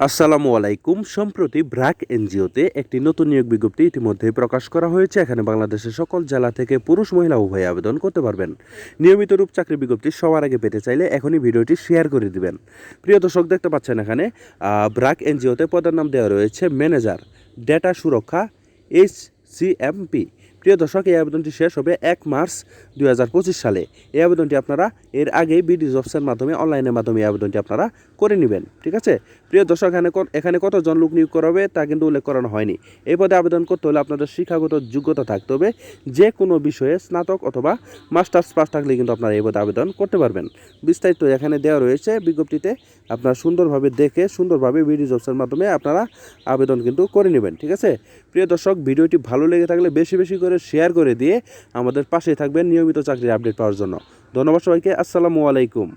আসসালামু আলাইকুম। সম্প্রতি ব্র্যাক এনজিওতে একটি নতুন নিয়োগ বিজ্ঞপ্তি ইতিমধ্যে প্রকাশ করা হয়েছে। এখানে বাংলাদেশের সকল জেলা থেকে পুরুষ মহিলা উভয়ে আবেদন করতে পারবেন। নিয়মিত রূপ চাকরি বিজ্ঞপ্তি সবার আগে পেতে চাইলে এখনই ভিডিওটি শেয়ার করে দিবেন। প্রিয় দর্শক, দেখতে পাচ্ছেন এখানে ব্র্যাক এনজিওতে পদের নাম দেওয়া রয়েছে ম্যানেজার ডেটা সুরক্ষা HCMP। প্রিয় দর্শক, এই আবেদনটি শেষ হবে 1 মার্চ 2025 সালে। এই আবেদনটি আপনারা এর আগেই বিডি জবসের মাধ্যমে অনলাইনের মাধ্যমে এই আবেদনটি আপনারা করে নেবেন। ঠিক আছে প্রিয় দর্শক, এখানে কতজন লোক নিয়োগ করা হবে তা কিন্তু উল্লেখ করানো হয়নি। এই পদে আবেদন করতে হলে আপনাদের শিক্ষাগত যোগ্যতা থাকতে হবে। যে কোনো বিষয়ে স্নাতক অথবা মাস্টার্স পাস থাকলে কিন্তু আপনারা এই পদে আবেদন করতে পারবেন। বিস্তারিত এখানে দেওয়া রয়েছে বিজ্ঞপ্তিতে। আপনারা সুন্দরভাবে দেখে সুন্দরভাবে বিডি জবসের মাধ্যমে আপনারা আবেদন কিন্তু করে নেবেন। ঠিক আছে প্রিয় দর্শক, ভিডিওটি ভালো লেগে থাকলে বেশি বেশি করে শেয়ার করে দিয়ে আমাদের পাশে থাকবেন নিয়মিত চাকরির আপডেট পাওয়ার জন্য। ধন্যবাদ সবাইকে। আসসালামু আলাইকুম।